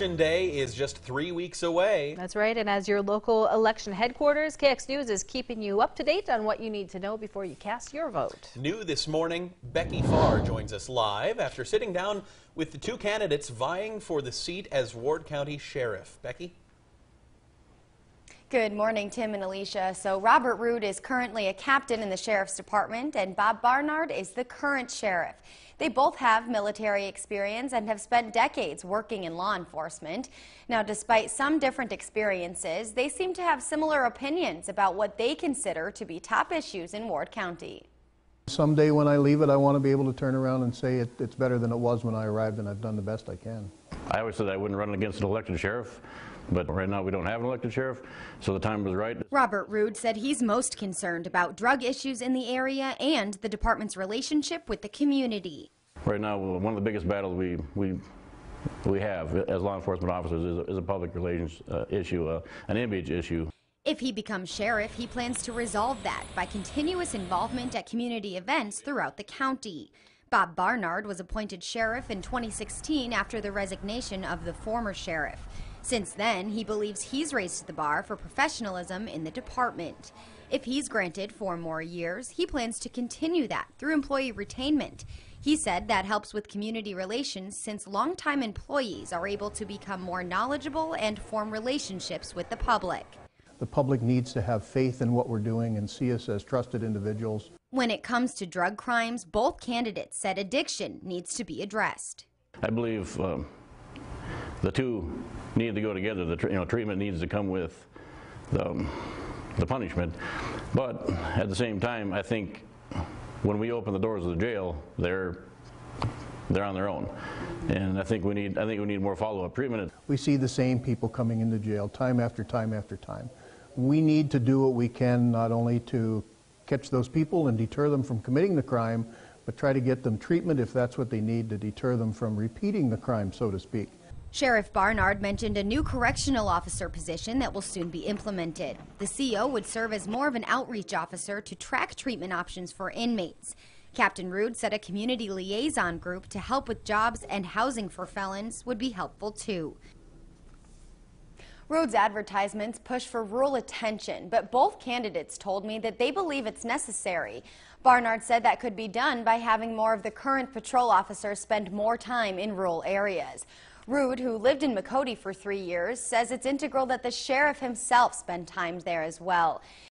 Election Day is just 3 weeks away. That's right, and as your local election headquarters, KX News is keeping you up to date on what you need to know before you cast your vote. New this morning, Becky Farr joins us live after sitting down with the two candidates vying for the seat as Ward County Sheriff. Becky? Good morning, Tim and Alicia. So Robert Roode is currently a captain in the Sheriff's Department, and Bob Barnard is the current sheriff. They both have military experience and have spent decades working in law enforcement. Now, despite some different experiences, they seem to have similar opinions about what they consider to be top issues in Ward County. Someday when I leave it, I want to be able to turn around and say it's better than it was when I arrived, and I've done the best I can. I always said I wouldn't run against an elected sheriff, but right now we don't have an elected sheriff, so the time was right. Robert Roode said he's most concerned about drug issues in the area and the department's relationship with the community. Right now, one of the biggest battles we have as law enforcement officers is a public relations issue, an image issue. If he becomes sheriff, he plans to resolve that by continuous involvement at community events throughout the county. Bob Barnard was appointed sheriff in 2016 after the resignation of the former sheriff. Since then, he believes he's raised the bar for professionalism in the department. If he's granted 4 more years, he plans to continue that through employee retainment. He said that helps with community relations since longtime employees are able to become more knowledgeable and form relationships with the public. The public needs to have faith in what we're doing and see us as trusted individuals. When it comes to drug crimes, both candidates said addiction needs to be addressed. I believe the two need to go together. The treatment needs to come with the punishment, but at the same time, I think when we open the doors of the jail, they're on their own, and I think we need more follow-up treatment. We see the same people coming into jail time after time after time. We need to do what we can not only to catch those people and deter them from committing the crime, but try to get them treatment if that's what they need to deter them from repeating the crime, so to speak. Sheriff Barnard mentioned a new correctional officer position that will soon be implemented. The CO would serve as more of an outreach officer to track treatment options for inmates. Captain Roode said a community liaison group to help with jobs and housing for felons would be helpful too. Roode's advertisements push for rural attention, but both candidates told me that they believe it's necessary. Barnard said that could be done by having more of the current patrol officers spend more time in rural areas. Roode, who lived in Makoti for 3 years, says it's integral that the sheriff himself spend time there as well.